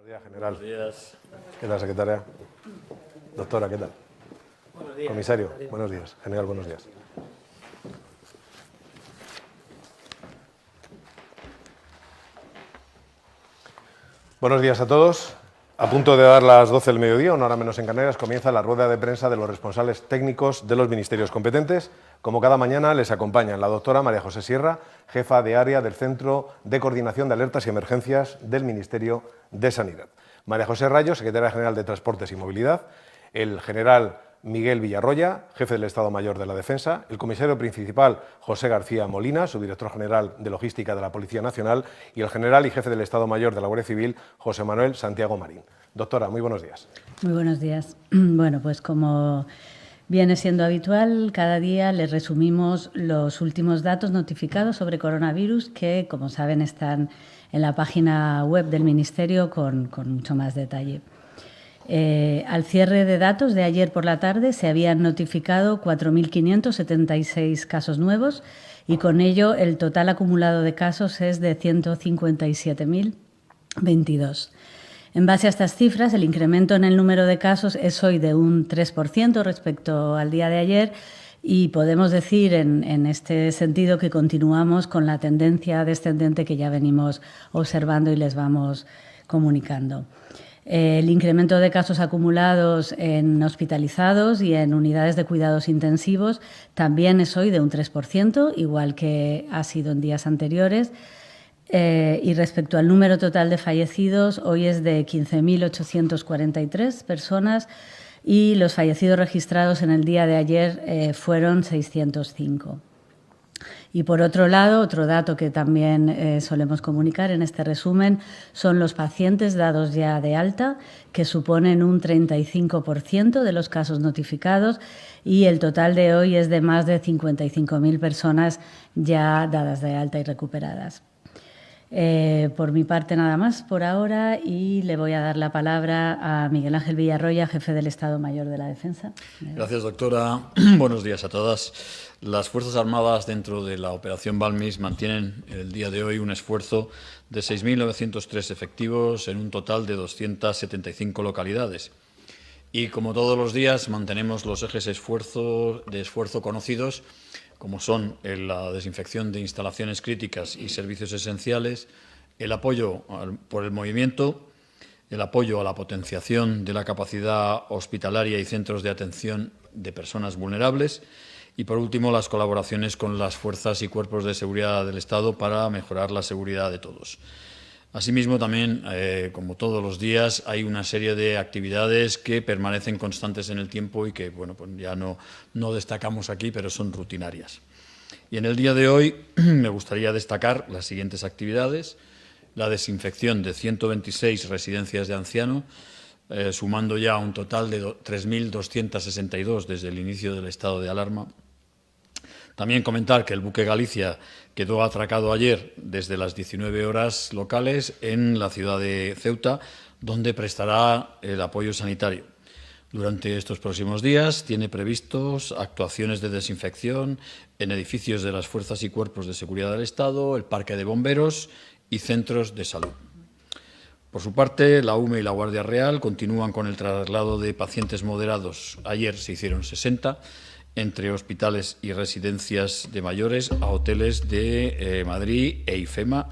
Buenos días, general. Buenos días. ¿Qué tal, secretaria? Doctora, ¿qué tal? Buenos días. Comisario, buenos días. General, buenos días. Buenos días a todos. A punto de dar las 12 del mediodía, una hora menos en Canarias, comienza la rueda de prensa de los responsables técnicos de los ministerios competentes. Como cada mañana, les acompañan la doctora María José Sierra, jefa de área del Centro de Coordinación de Alertas y Emergencias del Ministerio de Sanidad. María José Rayo, secretaria general de Transportes y Movilidad. El general Miguel Villarroya, jefe del Estado Mayor de la Defensa, el comisario principal José García Molina, subdirector general de Logística de la Policía Nacional, y el general y jefe del Estado Mayor de la Guardia Civil, José Manuel Santiago Marín. Doctora, muy buenos días. Muy buenos días. Bueno, pues como viene siendo habitual, cada día les resumimos los últimos datos notificados sobre coronavirus que, como saben, están en la página web del Ministerio con mucho más detalle. Al cierre de datos de ayer por la tarde se habían notificado 4.576 casos nuevos y con ello el total acumulado de casos es de 157.022. En base a estas cifras, el incremento en el número de casos es hoy de un 3% respecto al día de ayer y podemos decir en este sentido que continuamos con la tendencia descendente que ya venimos observando y les vamos comunicando. El incremento de casos acumulados en hospitalizados y en unidades de cuidados intensivos también es hoy de un 3%, igual que ha sido en días anteriores. Y respecto al número total de fallecidos, hoy es de 15.843 personas y los fallecidos registrados en el día de ayer fueron 605. Y por otro lado, otro dato que también solemos comunicar en este resumen son los pacientes dados ya de alta, que suponen un 35% de los casos notificados y el total de hoy es de más de 55.000 personas ya dadas de alta y recuperadas. Por mi parte nada más por ahora y le voy a dar la palabra a Miguel Ángel Villarroya, jefe del Estado Mayor de la Defensa. Gracias, doctora. Buenos días a todas. Las Fuerzas Armadas dentro de la Operación Balmis mantienen el día de hoy un esfuerzo de 6.903 efectivos en un total de 275 localidades. Y como todos los días mantenemos los ejes de esfuerzo conocidos, como son la desinfección de instalaciones críticas y servicios esenciales, el apoyo por el movimiento, el apoyo a la potenciación de la capacidad hospitalaria y centros de atención de personas vulnerables y, por último, las colaboraciones con las fuerzas y cuerpos de seguridad del Estado para mejorar la seguridad de todos. Asimismo, también, como todos los días, hay una serie de actividades que permanecen constantes en el tiempo y que, bueno, pues ya no destacamos aquí, pero son rutinarias. Y en el día de hoy me gustaría destacar las siguientes actividades: la desinfección de 126 residencias de ancianos, sumando ya un total de 3.262 desde el inicio del estado de alarma. También comentar que el buque Galicia quedó atracado ayer desde las 19 horas locales en la ciudad de Ceuta, donde prestará el apoyo sanitario. Durante estos próximos días tiene previstos actuaciones de desinfección en edificios de las fuerzas y cuerpos de seguridad del Estado, el parque de bomberos y centros de salud. Por su parte, la UME y la Guardia Real continúan con el traslado de pacientes moderados. Ayer se hicieron 60 entre hospitales y residencias de mayores a hoteles de Madrid e IFEMA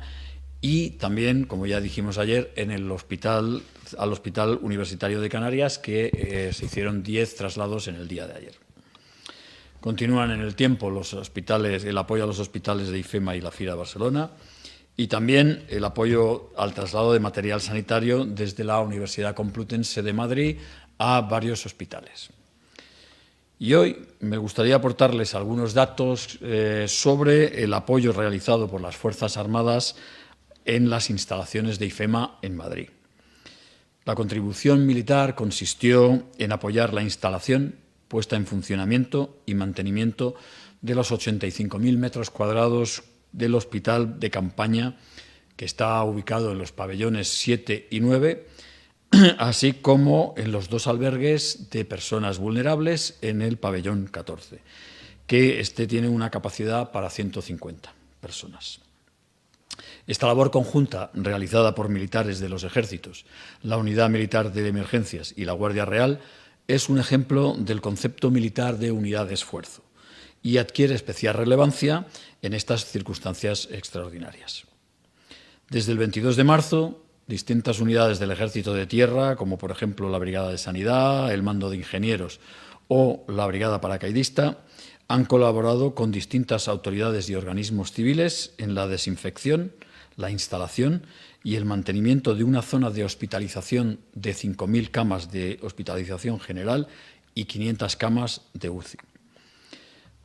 y también, como ya dijimos ayer, en el al Hospital Universitario de Canarias, que se hicieron 10 traslados en el día de ayer. Continúan en el tiempo el apoyo a los hospitales de IFEMA y la FIRA Barcelona y también el apoyo al traslado de material sanitario desde la Universidad Complutense de Madrid a varios hospitales. Y hoy me gustaría aportarles algunos datos sobre el apoyo realizado por las Fuerzas Armadas en las instalaciones de IFEMA en Madrid. La contribución militar consistió en apoyar la instalación, puesta en funcionamiento y mantenimiento de los 85.000 metros cuadrados del hospital de campaña, que está ubicado en los pabellones 7 y 9, así como en los 2 albergues de personas vulnerables en el pabellón 14, que tiene una capacidad para 150 personas. Esta labor conjunta, realizada por militares de los ejércitos, la Unidad Militar de Emergencias y la Guardia Real, es un ejemplo del concepto militar de unidad de esfuerzo y adquiere especial relevancia en estas circunstancias extraordinarias. Desde el 22 de marzo, distintas unidades del Ejército de Tierra, como por ejemplo la Brigada de Sanidad, el Mando de Ingenieros o la Brigada Paracaidista, han colaborado con distintas autoridades y organismos civiles en la desinfección, la instalación y el mantenimiento de una zona de hospitalización de 5.000 camas de hospitalización general y 500 camas de UCI.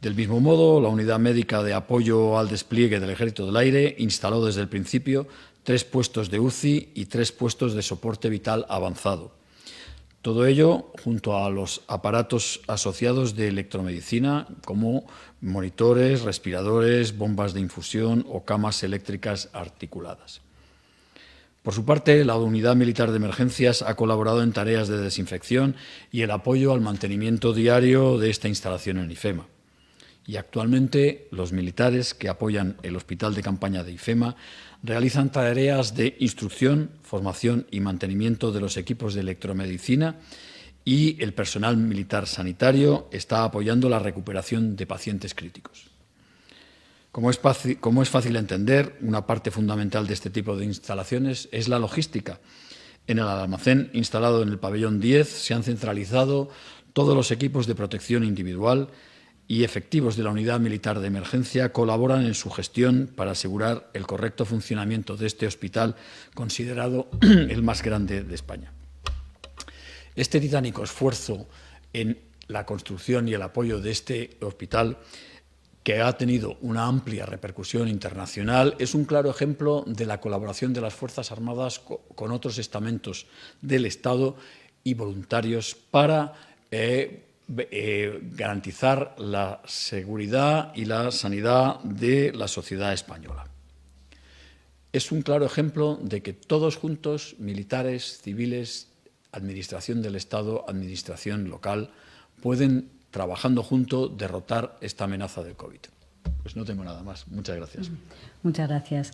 Del mismo modo, la Unidad Médica de Apoyo al Despliegue del Ejército del Aire instaló desde el principio 3 puestos de UCI y 3 puestos de soporte vital avanzado. Todo ello junto a los aparatos asociados de electromedicina como monitores, respiradores, bombas de infusión o camas eléctricas articuladas. Por su parte, la Unidad Militar de Emergencias ha colaborado en tareas de desinfección y el apoyo al mantenimiento diario de esta instalación en IFEMA. Y actualmente los militares que apoyan el Hospital de Campaña de IFEMA realizan tareas de instrucción, formación y mantenimiento de los equipos de electromedicina y el personal militar sanitario está apoyando la recuperación de pacientes críticos. Como es fácil entender, una parte fundamental de este tipo de instalaciones es la logística. En el almacén instalado en el pabellón 10 se han centralizado todos los equipos de protección individual y efectivos de la Unidad Militar de Emergencia colaboran en su gestión para asegurar el correcto funcionamiento de este hospital, considerado el más grande de España. Este titánico esfuerzo en la construcción y el apoyo de este hospital, que ha tenido una amplia repercusión internacional, es un claro ejemplo de la colaboración de las Fuerzas Armadas con otros estamentos del Estado y voluntarios para garantizar la seguridad y la sanidad de la sociedad española. Es un claro ejemplo de que todos juntos, militares, civiles, administración del Estado, administración local, pueden, trabajando juntos, derrotar esta amenaza del COVID. Pues no tengo nada más. Muchas gracias. Muchas gracias.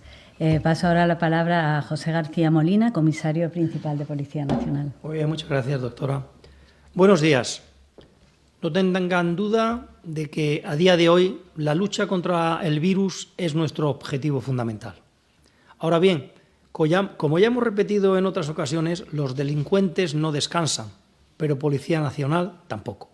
Paso ahora la palabra a José García Molina, comisario principal de Policía Nacional. Muy bien, muchas gracias, doctora. Buenos días. No tengan duda de que a día de hoy la lucha contra el virus es nuestro objetivo fundamental. Ahora bien, como ya hemos repetido en otras ocasiones, los delincuentes no descansan, pero Policía Nacional tampoco.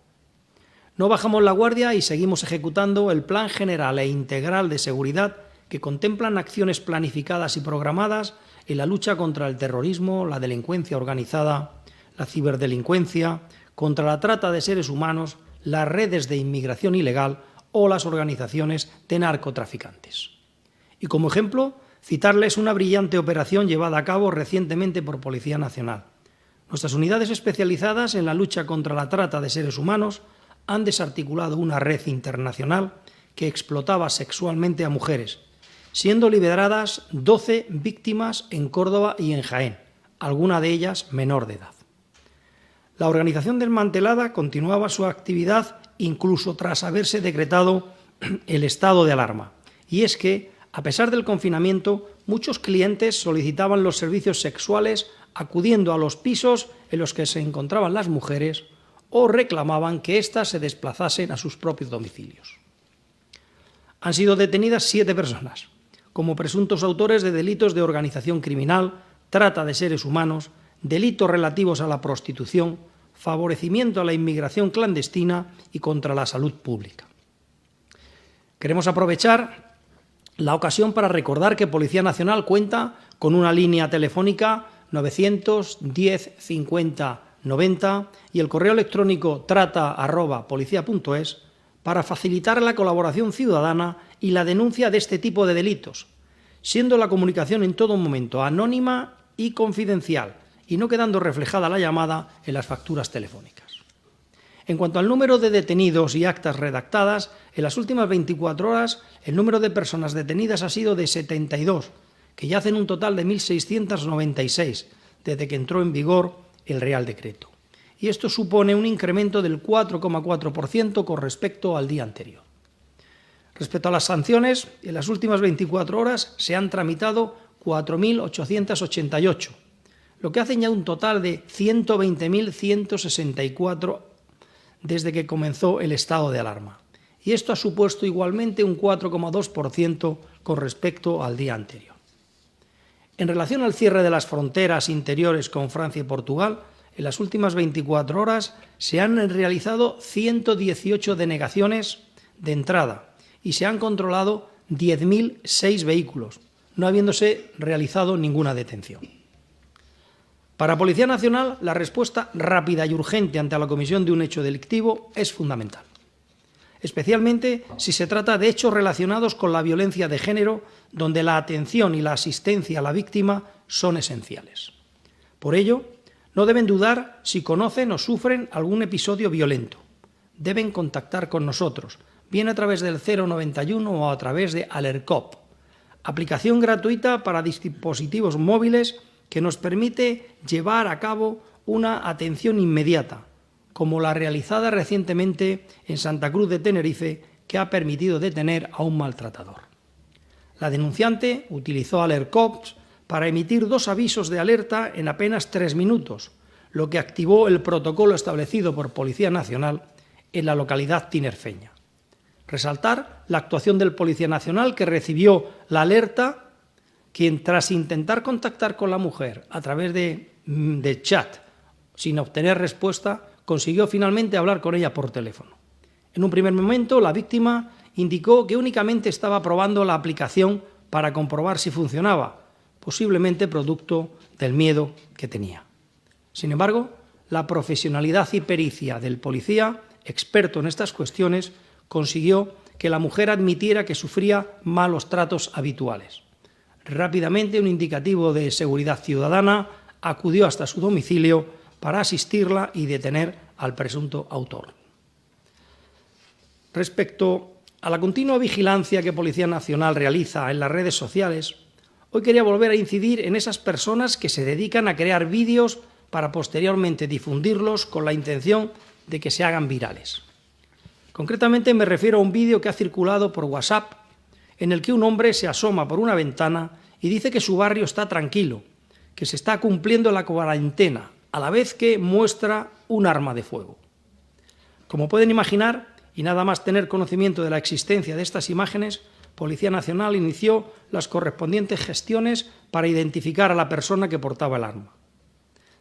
No bajamos la guardia y seguimos ejecutando el Plan General e Integral de Seguridad que contemplan acciones planificadas y programadas en la lucha contra el terrorismo, la delincuencia organizada, la ciberdelincuencia, contra la trata de seres humanos, las redes de inmigración ilegal o las organizaciones de narcotraficantes. Y como ejemplo, citarles una brillante operación llevada a cabo recientemente por Policía Nacional. Nuestras unidades especializadas en la lucha contra la trata de seres humanos han desarticulado una red internacional que explotaba sexualmente a mujeres, siendo liberadas 12 víctimas en Córdoba y en Jaén, alguna de ellas menor de edad. La organización desmantelada continuaba su actividad incluso tras haberse decretado el estado de alarma. Y es que, a pesar del confinamiento, muchos clientes solicitaban los servicios sexuales acudiendo a los pisos en los que se encontraban las mujeres o reclamaban que éstas se desplazasen a sus propios domicilios. Han sido detenidas 7 personas como presuntos autores de delitos de organización criminal, trata de seres humanos, delitos relativos a la prostitución, favorecimiento a la inmigración clandestina y contra la salud pública. Queremos aprovechar la ocasión para recordar que Policía Nacional cuenta con una línea telefónica 910 50 90 y el correo electrónico trata@policia.es para facilitar la colaboración ciudadana y la denuncia de este tipo de delitos, siendo la comunicación en todo momento anónima y confidencial y no quedando reflejada la llamada en las facturas telefónicas. En cuanto al número de detenidos y actas redactadas, en las últimas 24 horas el número de personas detenidas ha sido de 72, que ya hacen un total de 1.696 desde que entró en vigor el Real Decreto. Y esto supone un incremento del 4,4% con respecto al día anterior. Respecto a las sanciones, en las últimas 24 horas se han tramitado 4.888, lo que hacen ya un total de 120.164 desde que comenzó el estado de alarma. Y esto ha supuesto igualmente un 4,2% con respecto al día anterior. En relación al cierre de las fronteras interiores con Francia y Portugal, en las últimas 24 horas se han realizado 118 denegaciones de entrada y se han controlado 10.006 vehículos, no habiéndose realizado ninguna detención. Para Policía Nacional, la respuesta rápida y urgente ante la comisión de un hecho delictivo es fundamental, especialmente si se trata de hechos relacionados con la violencia de género, donde la atención y la asistencia a la víctima son esenciales. Por ello, no deben dudar si conocen o sufren algún episodio violento. Deben contactar con nosotros, bien a través del 091 o a través de Alercop, aplicación gratuita para dispositivos móviles que nos permite llevar a cabo una atención inmediata, como la realizada recientemente en Santa Cruz de Tenerife, que ha permitido detener a un maltratador. La denunciante utilizó Alercop para emitir 2 avisos de alerta en apenas 3 minutos, lo que activó el protocolo establecido por Policía Nacional en la localidad tinerfeña. Resaltar la actuación del Policía Nacional, que recibió la alerta, quien tras intentar contactar con la mujer a través de chat sin obtener respuesta, consiguió finalmente hablar con ella por teléfono. En un primer momento, la víctima indicó que únicamente estaba probando la aplicación para comprobar si funcionaba, posiblemente producto del miedo que tenía. Sin embargo, la profesionalidad y pericia del policía, experto en estas cuestiones, consiguió que la mujer admitiera que sufría malos tratos habituales. Rápidamente, un indicativo de seguridad ciudadana acudió hasta su domicilio para asistirla y detener al presunto autor. Respecto a la continua vigilancia que Policía Nacional realiza en las redes sociales, hoy quería volver a incidir en esas personas que se dedican a crear vídeos para posteriormente difundirlos con la intención de que se hagan virales. Concretamente me refiero a un vídeo que ha circulado por WhatsApp en el que un hombre se asoma por una ventana y dice que su barrio está tranquilo, que se está cumpliendo la cuarentena, a la vez que muestra un arma de fuego. Como pueden imaginar, y nada más tener conocimiento de la existencia de estas imágenes, Policía Nacional inició las correspondientes gestiones para identificar a la persona que portaba el arma.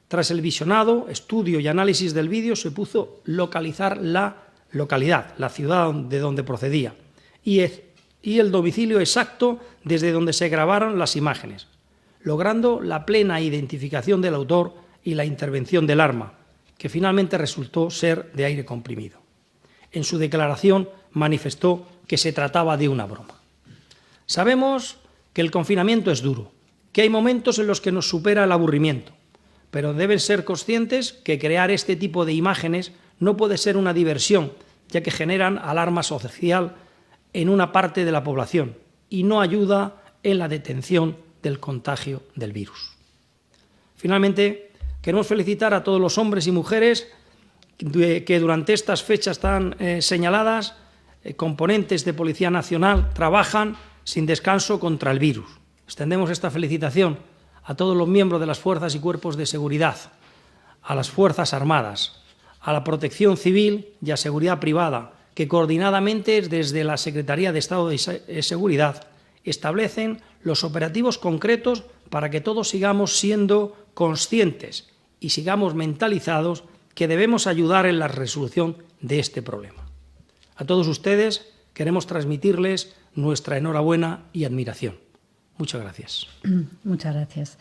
Tras el visionado, estudio y análisis del vídeo, se pudo localizar la localidad, la ciudad de donde procedía, y el domicilio exacto desde donde se grabaron las imágenes, logrando la plena identificación del autor y la intervención del arma, que finalmente resultó ser de aire comprimido. En su declaración manifestó que se trataba de una broma. Sabemos que el confinamiento es duro, que hay momentos en los que nos supera el aburrimiento, pero deben ser conscientes que crear este tipo de imágenes no puede ser una diversión, ya que generan alarma social en una parte de la población y no ayuda en la detención del contagio del virus. Finalmente, queremos felicitar a todos los hombres y mujeres que durante estas fechas tan señaladas, componentes de Policía Nacional, trabajan sin descanso contra el virus. Extendemos esta felicitación a todos los miembros de las fuerzas y cuerpos de seguridad, a las Fuerzas Armadas, a la Protección Civil y a Seguridad Privada, que coordinadamente desde la Secretaría de Estado de Seguridad establecen los operativos concretos para que todos sigamos siendo conscientes y sigamos mentalizados que debemos ayudar en la resolución de este problema. A todos ustedes queremos transmitirles nuestra enhorabuena y admiración. Muchas gracias. Muchas gracias.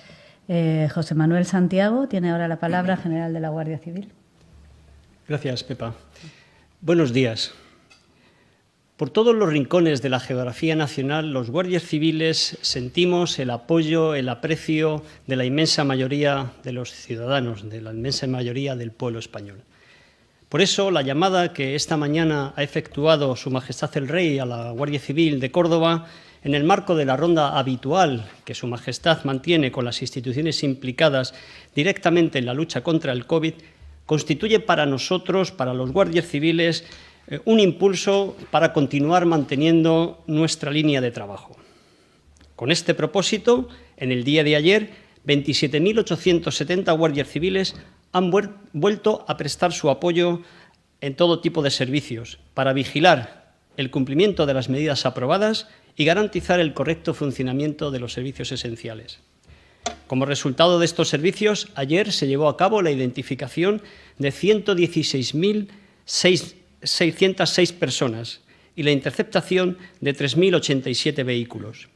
José Manuel Santiago tiene ahora la palabra, general de la Guardia Civil. Gracias, Pepa. Buenos días. Por todos los rincones de la geografía nacional, los guardias civiles sentimos el apoyo, el aprecio de la inmensa mayoría de los ciudadanos, de la inmensa mayoría del pueblo español. Por eso, la llamada que esta mañana ha efectuado Su Majestad el Rey a la Guardia Civil de Córdoba, en el marco de la ronda habitual que Su Majestad mantiene con las instituciones implicadas directamente en la lucha contra el COVID, constituye para nosotros, para los guardias civiles, un impulso para continuar manteniendo nuestra línea de trabajo. Con este propósito, en el día de ayer, 27.870 guardias civiles han vuelto a prestar su apoyo en todo tipo de servicios para vigilar el cumplimiento de las medidas aprobadas y garantizar el correcto funcionamiento de los servicios esenciales. Como resultado de estos servicios, ayer se llevó a cabo la identificación de 116.606 personas y la interceptación de 3.087 vehículos.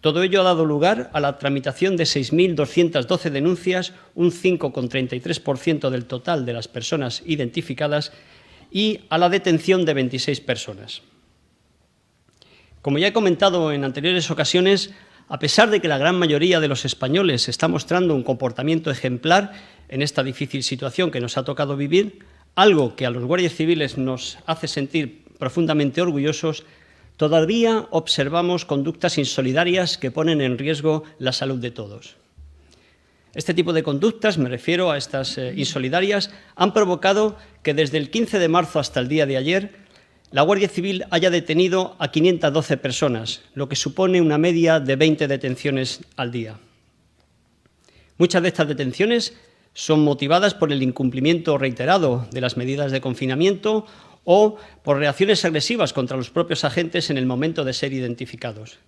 Todo ello ha dado lugar a la tramitación de 6.212 denuncias, un 5,33% del total de las personas identificadas, y a la detención de 26 personas. Como ya he comentado en anteriores ocasiones, a pesar de que la gran mayoría de los españoles está mostrando un comportamiento ejemplar en esta difícil situación que nos ha tocado vivir, algo que a los guardias civiles nos hace sentir profundamente orgullosos, todavía observamos conductas insolidarias que ponen en riesgo la salud de todos. Este tipo de conductas, me refiero a estas insolidarias, han provocado que desde el 15 de marzo hasta el día de ayer la Guardia Civil haya detenido a 512 personas, lo que supone una media de 20 detenciones al día. Muchas de estas detenciones son motivadas por el incumplimiento reiterado de las medidas de confinamiento o por reacciones agresivas contra los propios agentes en el momento de ser identificados.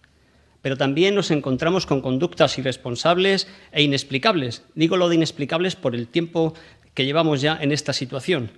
Pero también nos encontramos con conductas irresponsables e inexplicables. Digo lo de inexplicables por el tiempo que llevamos ya en esta situación.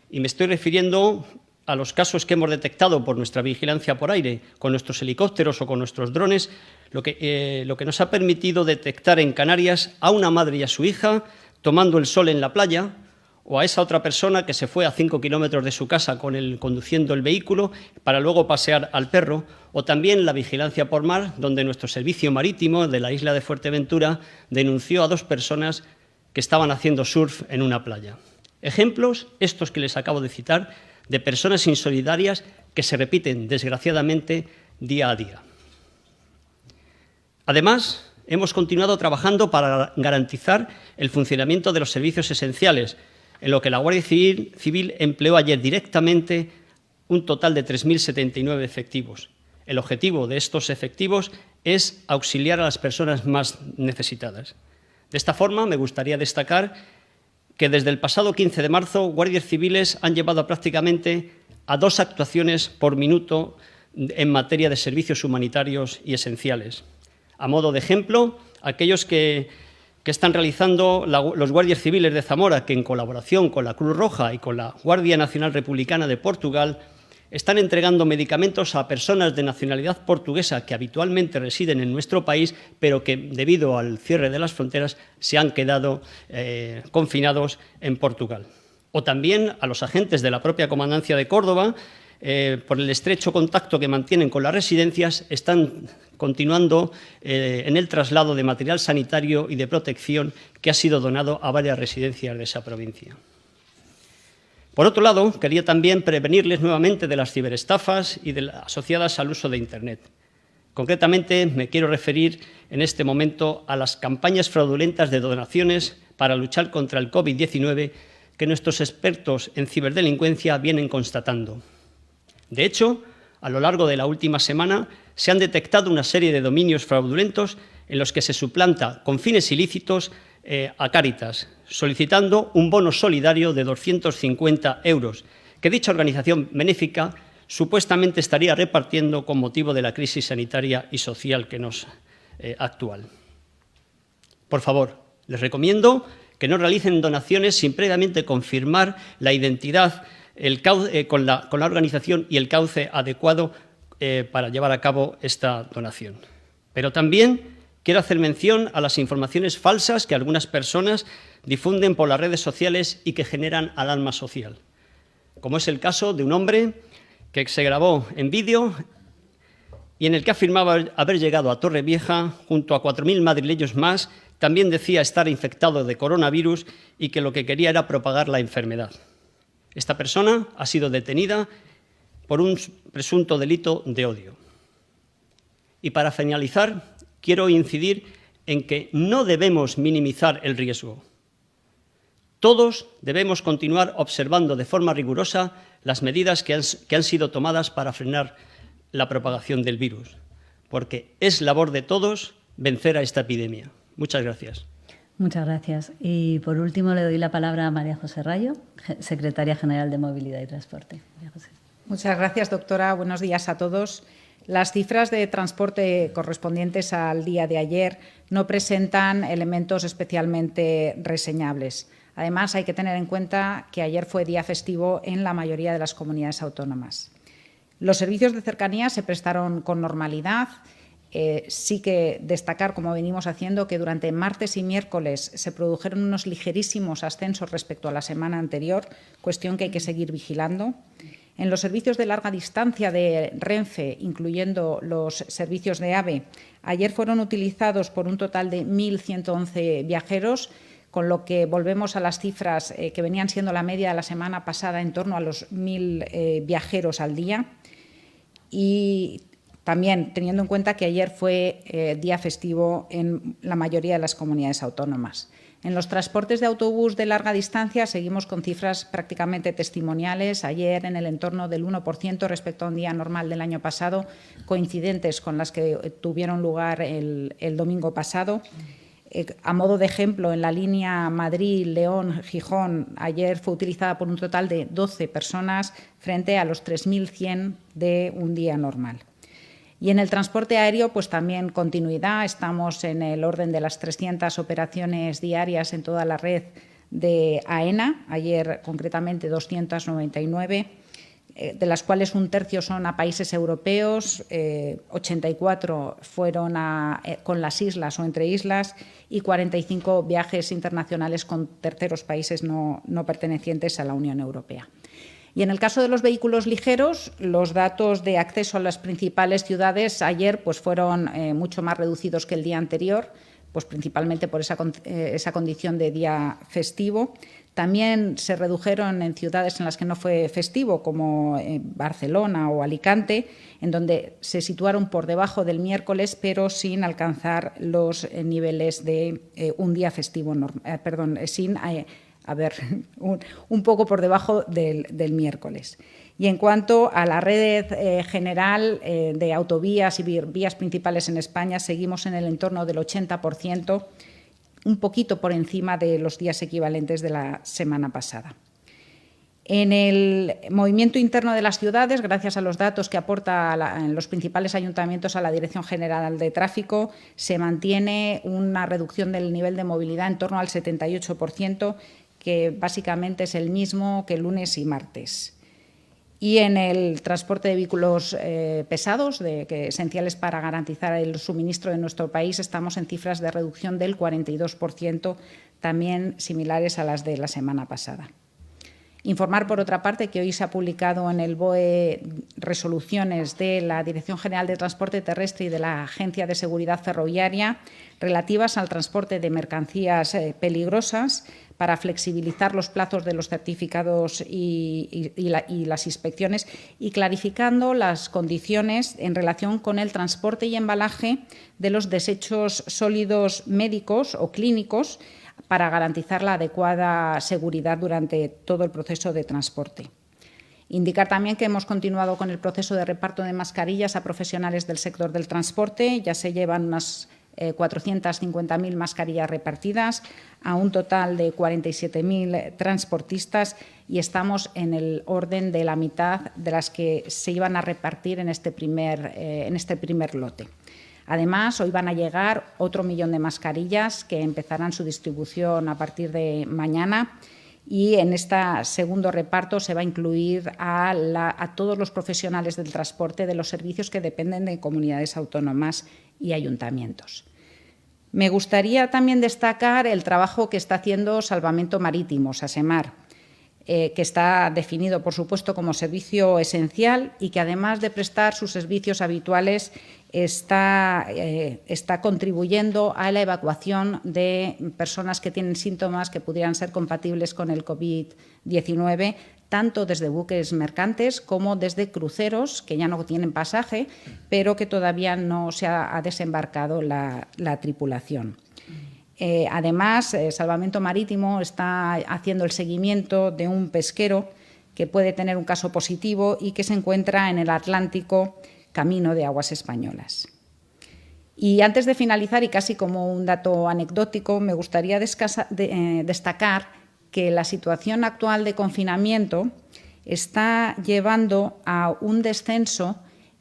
Y me estoy refiriendo a los casos que hemos detectado por nuestra vigilancia por aire, con nuestros helicópteros o con nuestros drones, lo que nos ha permitido detectar en Canarias a una madre y a su hija tomando el sol en la playa, o a esa otra persona que se fue a 5 kilómetros de su casa conduciendo el vehículo para luego pasear al perro, o también la vigilancia por mar, donde nuestro servicio marítimo de la isla de Fuerteventura denunció a 2 personas que estaban haciendo surf en una playa. Ejemplos, estos que les acabo de citar, de personas insolidarias que se repiten, desgraciadamente, día a día. Además, hemos continuado trabajando para garantizar el funcionamiento de los servicios esenciales, en lo que la Guardia Civil empleó ayer directamente un total de 3.079 efectivos. El objetivo de estos efectivos es auxiliar a las personas más necesitadas. De esta forma, me gustaría destacar que desde el pasado 15 de marzo, guardias civiles han llevado prácticamente a 2 actuaciones por minuto en materia de servicios humanitarios y esenciales. A modo de ejemplo, aquellos que están realizando los guardias civiles de Zamora, que en colaboración con la Cruz Roja y con la Guardia Nacional Republicana de Portugal están entregando medicamentos a personas de nacionalidad portuguesa que habitualmente residen en nuestro país, pero que debido al cierre de las fronteras se han quedado confinados en Portugal. O también a los agentes de la propia Comandancia de Córdoba, por el estrecho contacto que mantienen con las residencias, están continuando en el traslado de material sanitario y de protección que ha sido donado a varias residencias de esa provincia. Por otro lado, quería también prevenirles nuevamente de las ciberestafas y asociadas al uso de Internet. Concretamente, me quiero referir en este momento a las campañas fraudulentas de donaciones para luchar contra el COVID-19 que nuestros expertos en ciberdelincuencia vienen constatando. De hecho, a lo largo de la última semana se han detectado una serie de dominios fraudulentos en los que se suplanta con fines ilícitos a Cáritas, solicitando un bono solidario de 250 euros, que dicha organización benéfica supuestamente estaría repartiendo con motivo de la crisis sanitaria y social que nos actual. Por favor, les recomiendo que no realicen donaciones sin previamente confirmar la identidad con la organización y el cauce adecuado para llevar a cabo esta donación. Pero también quiero hacer mención a las informaciones falsas que algunas personas difunden por las redes sociales y que generan alarma social, como es el caso de un hombre que se grabó en vídeo y en el que afirmaba haber llegado a Torrevieja junto a 4.000 madrileños más. También decía estar infectado de coronavirus y que lo que quería era propagar la enfermedad. Esta persona ha sido detenida por un presunto delito de odio. Y para finalizar, quiero incidir en que no debemos minimizar el riesgo. Todos debemos continuar observando de forma rigurosa las medidas que han sido tomadas para frenar la propagación del virus, porque es labor de todos vencer a esta epidemia. Muchas gracias. Muchas gracias. Y por último le doy la palabra a María José Rayo, secretaria general de Movilidad y Transporte. María José. Muchas gracias, doctora. Buenos días a todos. Las cifras de transporte correspondientes al día de ayer no presentan elementos especialmente reseñables. Además, hay que tener en cuenta que ayer fue día festivo en la mayoría de las comunidades autónomas. Los servicios de cercanía se prestaron con normalidad. Sí que destacar, como venimos haciendo, que durante martes y miércoles se produjeron unos ligerísimos ascensos respecto a la semana anterior, cuestión que hay que seguir vigilando. En los servicios de larga distancia de Renfe, incluyendo los servicios de AVE, ayer fueron utilizados por un total de 1.111 viajeros, con lo que volvemos a las cifras que venían siendo la media de la semana pasada, en torno a los 1.000 viajeros al día. Y también teniendo en cuenta que ayer fue día festivo en la mayoría de las comunidades autónomas. En los transportes de autobús de larga distancia seguimos con cifras prácticamente testimoniales, ayer en el entorno del 1% respecto a un día normal del año pasado, coincidentes con las que tuvieron lugar el domingo pasado. A modo de ejemplo, en la línea Madrid-León-Gijón, ayer fue utilizada por un total de 12 personas frente a los 3.100 de un día normal. Y en el transporte aéreo, pues también continuidad. Estamos en el orden de las 300 operaciones diarias en toda la red de AENA. Ayer, concretamente, 299, de las cuales un tercio son a países europeos, 84 fueron con las islas o entre islas y 45 viajes internacionales con terceros países no pertenecientes a la Unión Europea. Y en el caso de los vehículos ligeros, los datos de acceso a las principales ciudades ayer pues fueron mucho más reducidos que el día anterior, pues principalmente por esa condición de día festivo. También se redujeron en ciudades en las que no fue festivo, como Barcelona o Alicante, en donde se situaron por debajo del miércoles, pero sin alcanzar los niveles de un día festivo, un poco por debajo del miércoles. Y en cuanto a la red general de autovías y vías principales en España, seguimos en el entorno del 80%, un poquito por encima de los días equivalentes de la semana pasada. En el movimiento interno de las ciudades, gracias a los datos que aporta en los principales ayuntamientos a la Dirección General de Tráfico, se mantiene una reducción del nivel de movilidad en torno al 78%, que básicamente es el mismo que lunes y martes. Y en el transporte de vehículos pesados, esenciales para garantizar el suministro de nuestro país, estamos en cifras de reducción del 42%, también similares a las de la semana pasada. Informar, por otra parte, que hoy se ha publicado en el BOE resoluciones de la Dirección General de Transporte Terrestre y de la Agencia de Seguridad Ferroviaria relativas al transporte de mercancías peligrosas para flexibilizar los plazos de los certificados y las inspecciones y clarificando las condiciones en relación con el transporte y embalaje de los desechos sólidos médicos o clínicos para garantizar la adecuada seguridad durante todo el proceso de transporte. Indicar también que hemos continuado con el proceso de reparto de mascarillas a profesionales del sector del transporte. Ya se llevan unas 450.000 mascarillas repartidas a un total de 47.000 transportistas y estamos en el orden de la mitad de las que se iban a repartir en este primer lote. Además, hoy van a llegar otro 1.000.000 de mascarillas que empezarán su distribución a partir de mañana y en este segundo reparto se va a incluir a todos los profesionales del transporte de los servicios que dependen de comunidades autónomas y ayuntamientos. Me gustaría también destacar el trabajo que está haciendo Salvamento Marítimo, SASEMAR, que está definido, por supuesto, como servicio esencial y que, además de prestar sus servicios habituales, está contribuyendo a la evacuación de personas que tienen síntomas que pudieran ser compatibles con el COVID-19, tanto desde buques mercantes como desde cruceros que ya no tienen pasaje, pero que todavía no se ha desembarcado la tripulación. Además, Salvamento Marítimo está haciendo el seguimiento de un pesquero que puede tener un caso positivo y que se encuentra en el Atlántico, camino de aguas españolas. Y antes de finalizar, y casi como un dato anecdótico, me gustaría destacar que la situación actual de confinamiento está llevando a un descenso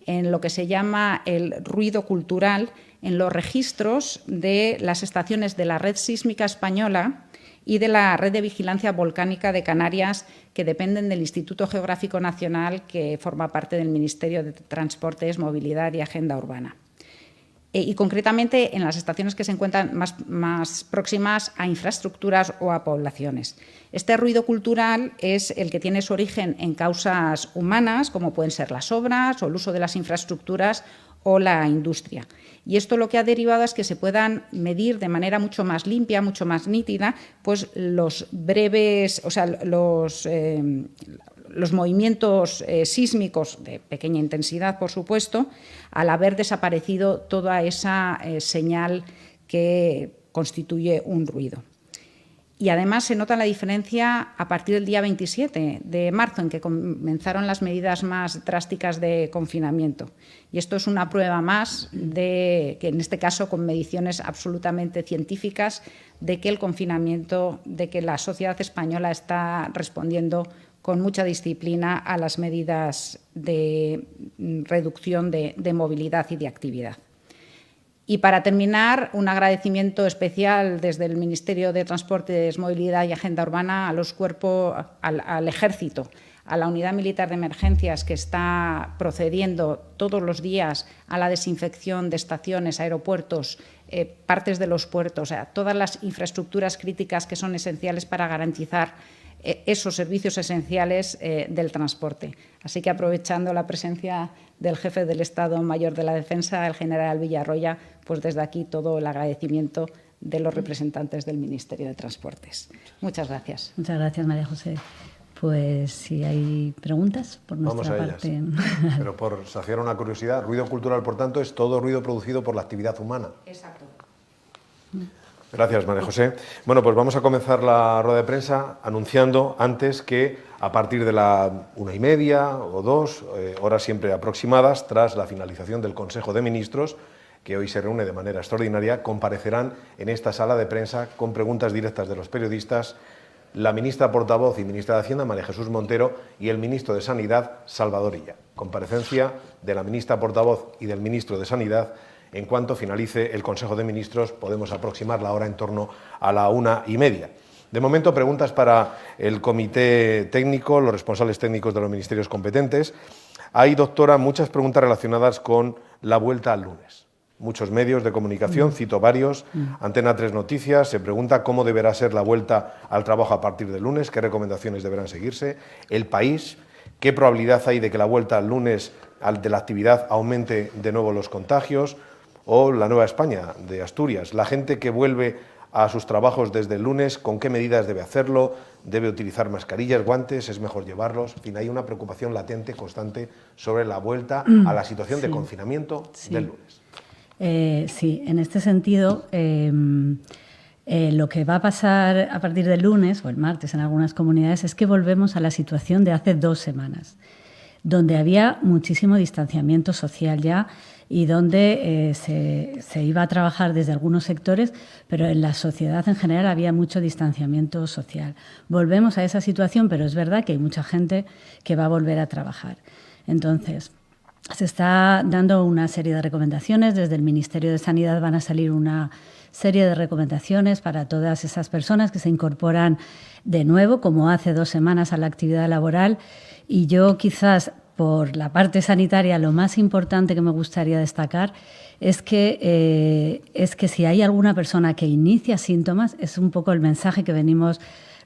en lo que se llama el ruido cultural en los registros de las estaciones de la Red Sísmica Española y de la Red de Vigilancia Volcánica de Canarias, que dependen del Instituto Geográfico Nacional, que forma parte del Ministerio de Transportes, Movilidad y Agenda Urbana. Y concretamente en las estaciones que se encuentran más próximas a infraestructuras o a poblaciones. Este ruido cultural es el que tiene su origen en causas humanas, como pueden ser las obras o el uso de las infraestructuras o la industria. Y esto lo que ha derivado es que se puedan medir de manera mucho más limpia, mucho más nítida, pues los breves, o sea, los movimientos sísmicos de pequeña intensidad, por supuesto, al haber desaparecido toda esa señal que constituye un ruido. Y además se nota la diferencia a partir del día 27 de marzo, en que comenzaron las medidas más drásticas de confinamiento. Y esto es una prueba más de que, en este caso, con mediciones absolutamente científicas, de que el confinamiento, de que la sociedad española está respondiendo con mucha disciplina a las medidas de reducción de movilidad y de actividad. Y para terminar, un agradecimiento especial desde el Ministerio de Transportes, Movilidad y Agenda Urbana a los cuerpos, al Ejército, a la Unidad Militar de Emergencias, que está procediendo todos los días a la desinfección de estaciones, aeropuertos, partes de los puertos, o sea, todas las infraestructuras críticas que son esenciales para garantizar esos servicios esenciales del transporte. Así que, aprovechando la presencia del jefe del Estado Mayor de la Defensa, el general Villarroya, pues desde aquí todo el agradecimiento de los representantes del Ministerio de Transportes. Muchas gracias. Muchas gracias, María José. Pues si hay preguntas por nuestra parte. Vamos a ellas. Pero por saciar una curiosidad, ruido cultural, por tanto, es todo ruido producido por la actividad humana. Exacto. Gracias, María José. Bueno, pues vamos a comenzar la rueda de prensa anunciando antes que a partir de la 1:30 o 2, horas siempre aproximadas, tras la finalización del Consejo de Ministros, que hoy se reúne de manera extraordinaria, comparecerán en esta sala de prensa con preguntas directas de los periodistas la ministra portavoz y ministra de Hacienda, María Jesús Montero, y el ministro de Sanidad, Salvador Illa. Comparecencia de la ministra portavoz y del ministro de Sanidad. En cuanto finalice el Consejo de Ministros, podemos aproximar la hora en torno a la 1:30. De momento, preguntas para el comité técnico, los responsables técnicos de los ministerios competentes. Hay, doctora, muchas preguntas relacionadas con la vuelta al lunes. Muchos medios de comunicación, cito varios. Antena 3 Noticias se pregunta cómo deberá ser la vuelta al trabajo a partir del lunes, qué recomendaciones deberán seguirse. El País, qué probabilidad hay de que la vuelta al lunes de la actividad aumente de nuevo los contagios. O La Nueva España, de Asturias. La gente que vuelve a sus trabajos desde el lunes, ¿con qué medidas debe hacerlo? ¿Debe utilizar mascarillas, guantes? ¿Es mejor llevarlos? En fin, hay una preocupación latente, constante, sobre la vuelta a la situación de confinamiento del lunes. Sí, en este sentido, lo que va a pasar a partir del lunes o el martes en algunas comunidades es que volvemos a la situación de hace 2 semanas, donde había muchísimo distanciamiento social ya y donde se iba a trabajar desde algunos sectores, pero en la sociedad en general había mucho distanciamiento social. Volvemos a esa situación, pero es verdad que hay mucha gente que va a volver a trabajar. Entonces, se está dando una serie de recomendaciones. Desde el Ministerio de Sanidad van a salir una serie de recomendaciones para todas esas personas que se incorporan de nuevo, como hace 2 semanas, a la actividad laboral. Y yo quizás, por la parte sanitaria, lo más importante que me gustaría destacar es que si hay alguna persona que inicia síntomas, es un poco el mensaje que venimos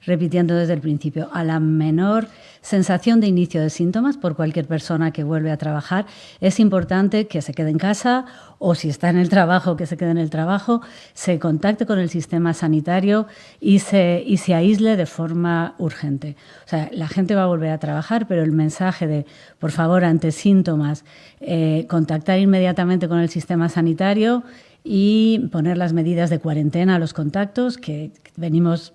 repitiendo desde el principio, a la menor sensación de inicio de síntomas por cualquier persona que vuelve a trabajar, es importante que se quede en casa o si está en el trabajo, que se quede en el trabajo, se contacte con el sistema sanitario y se aísle de forma urgente. O sea, la gente va a volver a trabajar, pero el mensaje de, por favor, ante síntomas, contactar inmediatamente con el sistema sanitario y poner las medidas de cuarentena a los contactos que venimos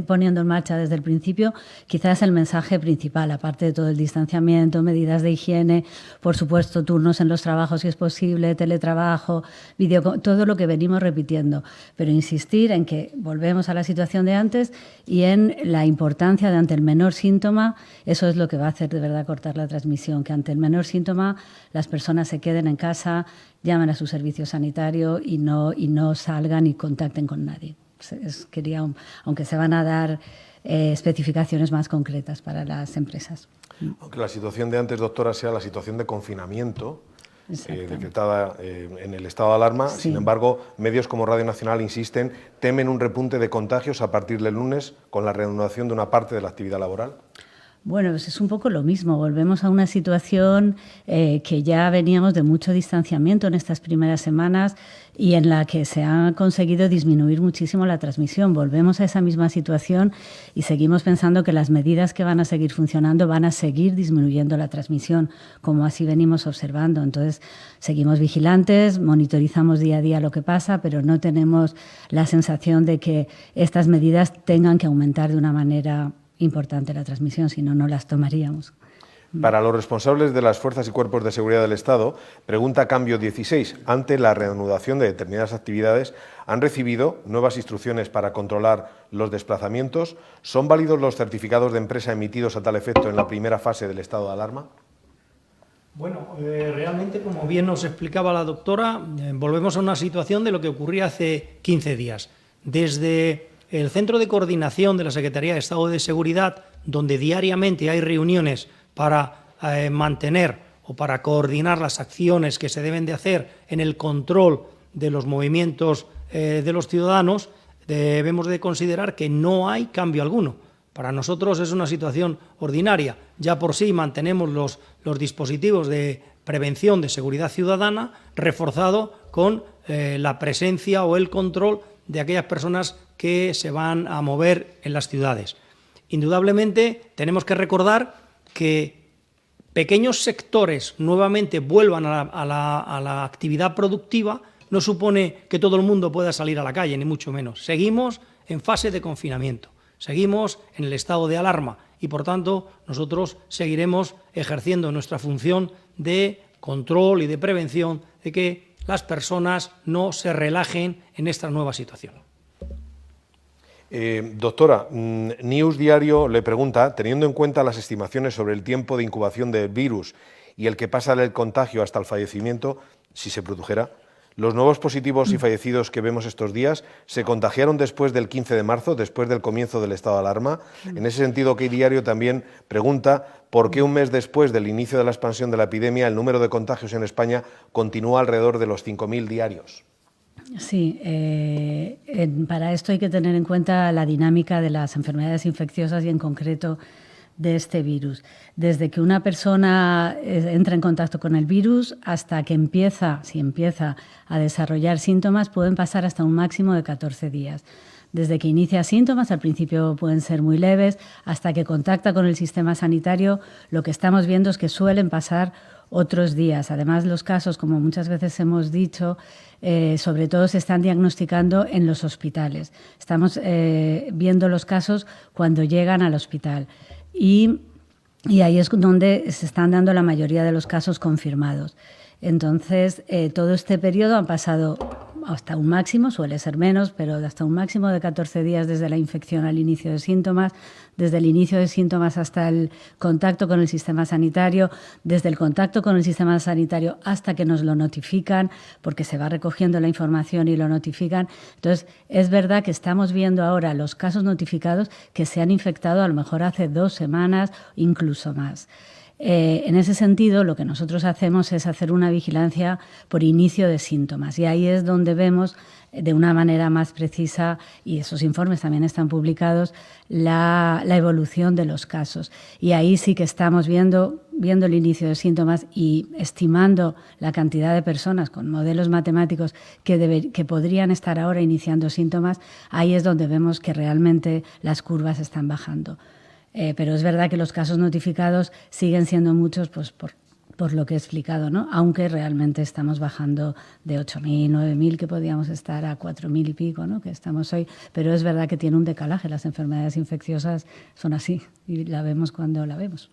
poniendo en marcha desde el principio, quizás el mensaje principal, aparte de todo el distanciamiento, medidas de higiene, por supuesto turnos en los trabajos si es posible, teletrabajo, todo lo que venimos repitiendo, pero insistir en que volvemos a la situación de antes y en la importancia de ante el menor síntoma, eso es lo que va a hacer de verdad cortar la transmisión, que ante el menor síntoma las personas se queden en casa, llamen a su servicio sanitario y no salgan y contacten con nadie. Quería, aunque se van a dar especificaciones más concretas para las empresas. Aunque la situación de antes, doctora, sea la situación de confinamiento decretada en el estado de alarma, Sí. Sin embargo, medios como Radio Nacional insisten, temen un repunte de contagios a partir del lunes con la reanudación de una parte de la actividad laboral. Bueno, pues es un poco lo mismo. Volvemos a una situación que ya veníamos de mucho distanciamiento en estas primeras semanas y en la que se ha conseguido disminuir muchísimo la transmisión. Volvemos a esa misma situación y seguimos pensando que las medidas que van a seguir funcionando van a seguir disminuyendo la transmisión, como así venimos observando. Entonces, seguimos vigilantes, monitorizamos día a día lo que pasa, pero no tenemos la sensación de que estas medidas tengan que aumentar de una manera importante la transmisión, si no, no las tomaríamos. Para los responsables de las fuerzas y cuerpos de seguridad del Estado, pregunta Cambio 16. Ante la reanudación de determinadas actividades, ¿han recibido nuevas instrucciones para controlar los desplazamientos? ¿Son válidos los certificados de empresa emitidos a tal efecto en la primera fase del estado de alarma? Bueno, realmente, como bien nos explicaba la doctora, volvemos a una situación de lo que ocurría hace 15 días. Desde el Centro de Coordinación de la Secretaría de Estado de Seguridad, donde diariamente hay reuniones para mantener o para coordinar las acciones que se deben de hacer en el control de los movimientos de los ciudadanos, debemos de considerar que no hay cambio alguno. Para nosotros es una situación ordinaria. Ya por sí mantenemos los dispositivos de prevención de seguridad ciudadana reforzado con la presencia o el control de aquellas personas que se van a mover en las ciudades. Indudablemente tenemos que recordar que pequeños sectores nuevamente vuelvan a la actividad productiva no supone que todo el mundo pueda salir a la calle, ni mucho menos. Seguimos en fase de confinamiento, seguimos en el estado de alarma y, por tanto, nosotros seguiremos ejerciendo nuestra función de control y de prevención de que las personas no se relajen en esta nueva situación. Doctora, News Diario le pregunta, teniendo en cuenta las estimaciones sobre el tiempo de incubación del virus y el que pasa del contagio hasta el fallecimiento, si se produjera, ¿los nuevos positivos y fallecidos que vemos estos días se contagiaron después del 15 de marzo, después del comienzo del estado de alarma? En ese sentido, OK Diario también pregunta por qué un mes después del inicio de la expansión de la epidemia el número de contagios en España continúa alrededor de los 5.000 diarios. Sí, para esto hay que tener en cuenta la dinámica de las enfermedades infecciosas y en concreto de este virus. Desde que una persona entra en contacto con el virus hasta que si empieza a desarrollar síntomas, pueden pasar hasta un máximo de 14 días. Desde que inicia síntomas, al principio pueden ser muy leves, hasta que contacta con el sistema sanitario, lo que estamos viendo es que suelen pasar otros días. Además, los casos, como muchas veces hemos dicho, sobre todo se están diagnosticando en los hospitales. Estamos viendo los casos cuando llegan al hospital y ahí es donde se están dando la mayoría de los casos confirmados. Entonces, todo este periodo han pasado hasta un máximo, suele ser menos, pero hasta un máximo de 14 días desde la infección al inicio de síntomas, desde el inicio de síntomas hasta el contacto con el sistema sanitario, desde el contacto con el sistema sanitario hasta que nos lo notifican, porque se va recogiendo la información y lo notifican. Entonces, es verdad que estamos viendo ahora los casos notificados que se han infectado a lo mejor hace 2 semanas, incluso más. En ese sentido, lo que nosotros hacemos es hacer una vigilancia por inicio de síntomas y ahí es donde vemos de una manera más precisa, y esos informes también están publicados, la evolución de los casos. Y ahí sí que estamos viendo el inicio de síntomas y estimando la cantidad de personas con modelos matemáticos que podrían estar ahora iniciando síntomas, ahí es donde vemos que realmente las curvas están bajando. Pero es verdad que los casos notificados siguen siendo muchos, pues por por lo que he explicado, ¿no? Aunque realmente estamos bajando de 8.000, 9.000, que podíamos estar a 4.000 y pico, ¿no? Que estamos hoy, pero es verdad que tiene un decalaje. Las enfermedades infecciosas son así y la vemos cuando la vemos.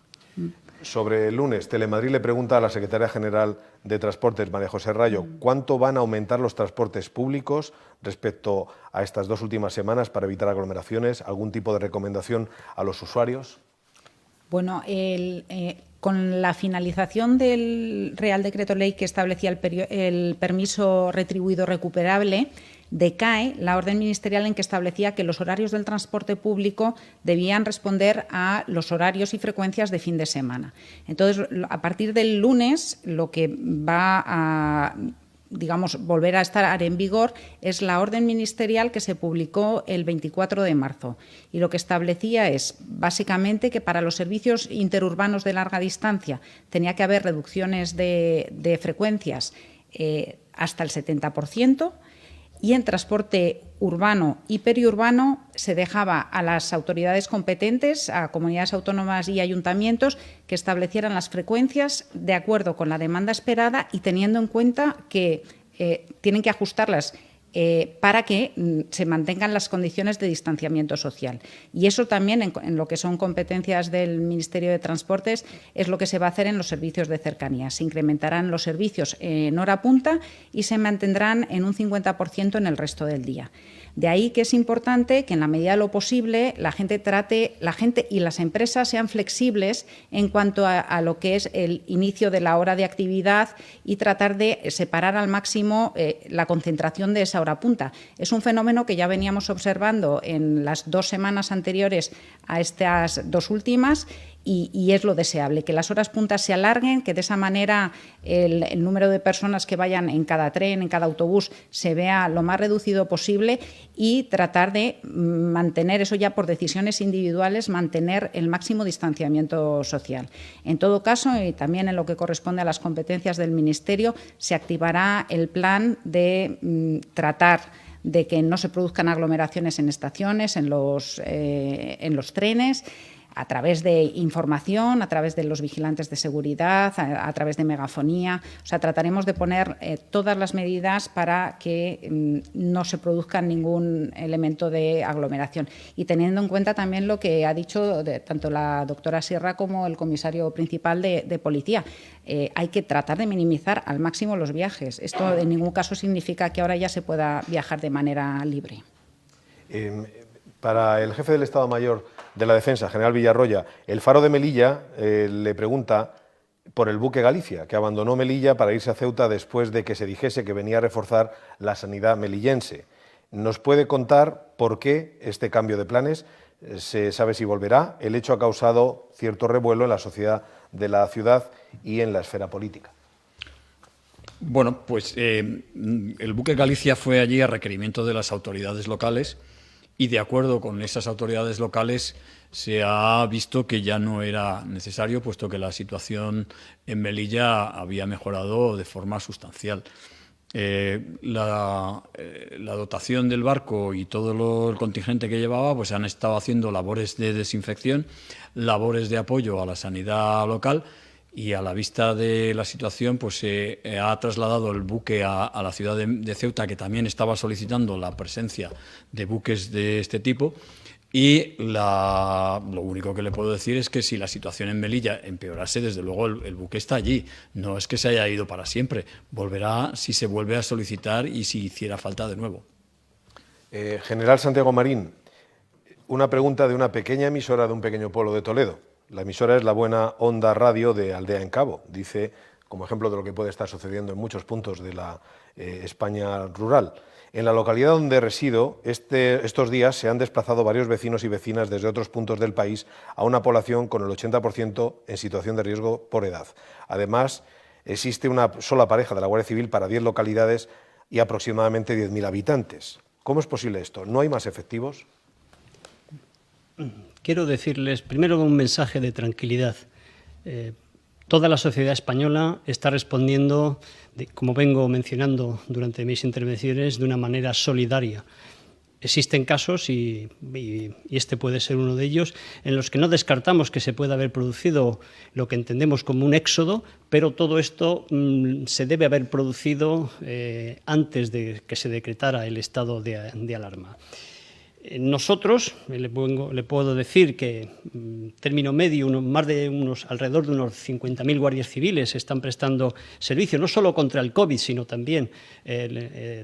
Sobre el lunes, Telemadrid le pregunta a la secretaria general de Transportes, María José Rayo, ¿cuánto van a aumentar los transportes públicos respecto a estas 2 últimas semanas para evitar aglomeraciones? ¿Algún tipo de recomendación a los usuarios? Bueno, con la finalización del Real Decreto Ley que establecía el permiso retribuido recuperable, decae la orden ministerial en que establecía que los horarios del transporte público debían responder a los horarios y frecuencias de fin de semana. Entonces, a partir del lunes, lo que va a volver a estar en vigor es la orden ministerial que se publicó el 24 de marzo. Y lo que establecía es, básicamente, que para los servicios interurbanos de larga distancia tenía que haber reducciones de frecuencias hasta el 70%, y en transporte urbano y periurbano se dejaba a las autoridades competentes, a comunidades autónomas y ayuntamientos, que establecieran las frecuencias de acuerdo con la demanda esperada y teniendo en cuenta que tienen que ajustarlas para que se mantengan las condiciones de distanciamiento social. Y eso también, en lo que son competencias del Ministerio de Transportes, es lo que se va a hacer en los servicios de cercanía. Se incrementarán los servicios en hora punta y se mantendrán en un 50% en el resto del día. De ahí que es importante que, en la medida de lo posible, la gente y las empresas sean flexibles en cuanto a lo que es el inicio de la hora de actividad y tratar de separar al máximo la concentración de esa hora punta. Es un fenómeno que ya veníamos observando en las 2 semanas anteriores a estas 2 últimas y es lo deseable, que las horas puntas se alarguen, que de esa manera el número de personas que vayan en cada tren, en cada autobús, se vea lo más reducido posible y tratar de mantener, eso ya por decisiones individuales, mantener el máximo distanciamiento social. En todo caso, y también en lo que corresponde a las competencias del Ministerio, se activará el plan de tratar de que no se produzcan aglomeraciones en estaciones, en los trenes, a través de información, a través de los vigilantes de seguridad, a través de megafonía. O sea, trataremos de poner todas las medidas para que no se produzca ningún elemento de aglomeración. Y teniendo en cuenta también lo que ha dicho tanto la doctora Sierra como el comisario principal de Policía. Hay que tratar de minimizar al máximo los viajes. Esto en ningún caso significa que ahora ya se pueda viajar de manera libre. Para el jefe del Estado Mayor de la Defensa, general Villarroya, el Faro de Melilla le pregunta por el buque Galicia, que abandonó Melilla para irse a Ceuta después de que se dijese que venía a reforzar la sanidad melillense. ¿Nos puede contar por qué este cambio de planes? ¿Se sabe si volverá? El hecho ha causado cierto revuelo en la sociedad de la ciudad y en la esfera política. Bueno, pues el buque Galicia fue allí a requerimiento de las autoridades locales y, de acuerdo con esas autoridades locales, se ha visto que ya no era necesario, puesto que la situación en Melilla había mejorado de forma sustancial. La dotación del barco y todo el contingente que llevaba pues han estado haciendo labores de desinfección, labores de apoyo a la sanidad local, y a la vista de la situación pues se ha trasladado el buque a la ciudad de Ceuta, que también estaba solicitando la presencia de buques de este tipo. Y lo único que le puedo decir es que si la situación en Melilla empeorase, desde luego el buque está allí. No es que se haya ido para siempre. Volverá si se vuelve a solicitar y si hiciera falta de nuevo. General Santiago Marín, una pregunta de una pequeña emisora de un pequeño pueblo de Toledo. La emisora es la Buena Onda Radio de Aldea en Cabo. Dice, como ejemplo de lo que puede estar sucediendo en muchos puntos de la España rural. En la localidad donde resido, estos días se han desplazado varios vecinos y vecinas desde otros puntos del país a una población con el 80% en situación de riesgo por edad. Además, existe una sola pareja de la Guardia Civil para 10 localidades y aproximadamente 10.000 habitantes. ¿Cómo es posible esto? ¿No hay más efectivos? Quiero decirles primero un mensaje de tranquilidad. Toda la sociedad española está respondiendo, como vengo mencionando durante mis intervenciones, de una manera solidaria. existen casos, y este puede ser uno de ellos, en los que no descartamos que se pueda haber producido lo que entendemos como un éxodo, pero todo esto se debe haber producido antes de que se decretara el estado de alarma. Nosotros, le puedo decir que en término medio, alrededor de unos 50.000 guardias civiles están prestando servicio, no solo contra el COVID, sino también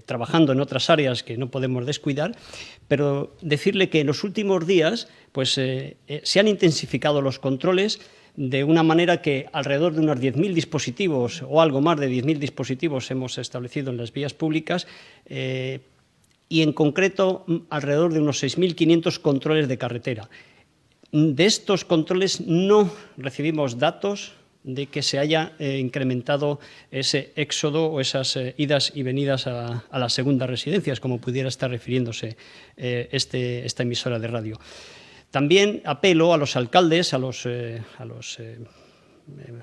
trabajando en otras áreas que no podemos descuidar, pero decirle que en los últimos días pues, se han intensificado los controles de una manera que alrededor de unos 10.000 dispositivos o algo más de 10.000 dispositivos hemos establecido en las vías públicas, y en concreto alrededor de unos 6.500 controles de carretera. De estos controles no recibimos datos de que se haya incrementado ese éxodo o esas idas y venidas a las segundas residencias, como pudiera estar refiriéndose esta emisora de radio. También apelo a los alcaldes, a los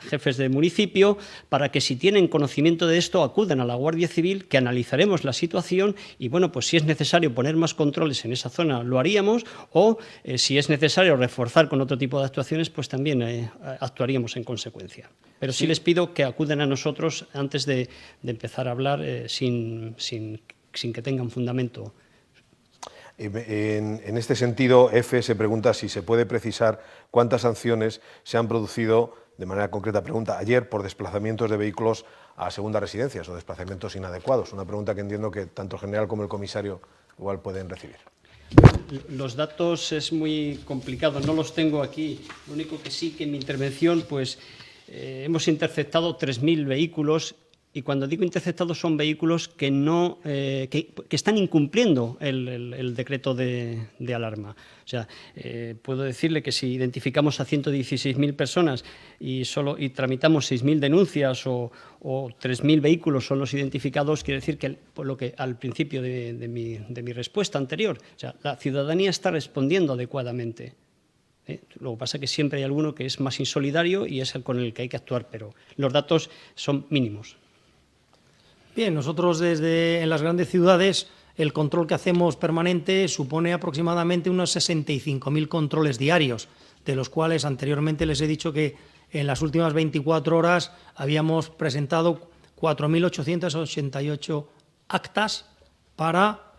jefes de municipio, para que si tienen conocimiento de esto acudan a la Guardia Civil, que analizaremos la situación y, bueno, pues si es necesario poner más controles en esa zona lo haríamos, o si es necesario reforzar con otro tipo de actuaciones, pues también actuaríamos en consecuencia. Pero sí les pido que acudan a nosotros antes de empezar a hablar sin que tengan fundamento. En este sentido, EFE se pregunta si se puede precisar cuántas sanciones se han producido, de manera concreta pregunta, ayer por desplazamientos de vehículos a segundas residencias o desplazamientos inadecuados. Una pregunta que entiendo que tanto el general como el comisario igual pueden recibir. Los datos es muy complicado, no los tengo aquí. Lo único que sí que en mi intervención pues, hemos interceptado 3.000 vehículos. Y cuando digo interceptados son vehículos que están incumpliendo el decreto de alarma. O sea, puedo decirle que si identificamos a 116.000 personas y tramitamos 6.000 denuncias o 3.000 vehículos son los identificados, quiere decir que, por lo que al principio de mi respuesta anterior, o sea, la ciudadanía está respondiendo adecuadamente. Lo que pasa es que siempre hay alguno que es más insolidario y es el con el que hay que actuar, pero los datos son mínimos. Bien, nosotros en las grandes ciudades el control que hacemos permanente supone aproximadamente unos 65.000 controles diarios, de los cuales anteriormente les he dicho que en las últimas 24 horas habíamos presentado 4.888 actas para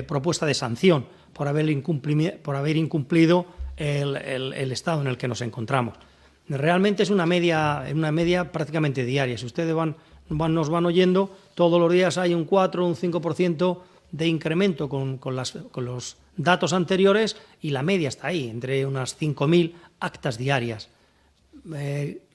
propuesta de sanción por haber incumplido el estado en el que nos encontramos. Realmente es una media prácticamente diaria. Si ustedes nos van oyendo, todos los días hay un 4 o un 5% de incremento con los datos anteriores, y la media está ahí, entre unas 5.000 actas diarias.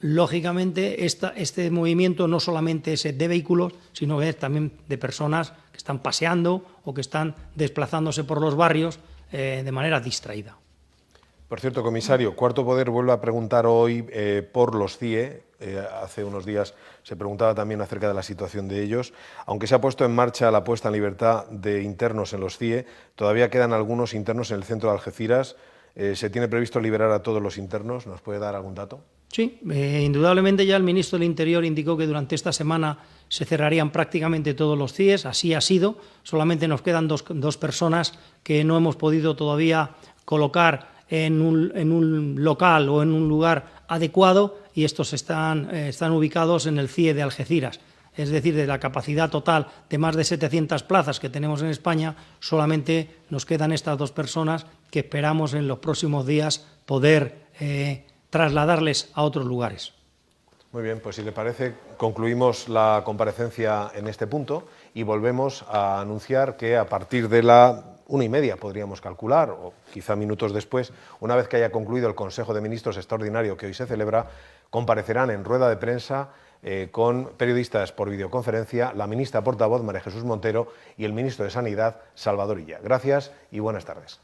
Lógicamente, este movimiento no solamente es de vehículos, sino que es también de personas que están paseando o que están desplazándose por los barrios de manera distraída. Por cierto, comisario, Cuarto Poder vuelve a preguntar hoy por los CIE. Hace unos días se preguntaba también acerca de la situación de ellos. Aunque se ha puesto en marcha la puesta en libertad de internos en los CIE, todavía quedan algunos internos en el centro de Algeciras. ¿Se tiene previsto liberar a todos los internos? ¿Nos puede dar algún dato? Sí, indudablemente ya el ministro del Interior indicó que durante esta semana se cerrarían prácticamente todos los CIEs. Así ha sido. Solamente nos quedan dos personas que no hemos podido todavía colocar en un local o en un lugar adecuado, y estos están ubicados en el CIE de Algeciras. Es decir, de la capacidad total de más de 700 plazas que tenemos en España, solamente nos quedan estas dos personas que esperamos en los próximos días poder trasladarles a otros lugares. Muy bien, pues si le parece, concluimos la comparecencia en este punto y volvemos a anunciar que a partir de la 1:30 podríamos calcular, o quizá minutos después, una vez que haya concluido el Consejo de Ministros extraordinario que hoy se celebra, comparecerán en rueda de prensa con periodistas por videoconferencia la ministra portavoz María Jesús Montero y el ministro de Sanidad Salvador Illa. Gracias y buenas tardes.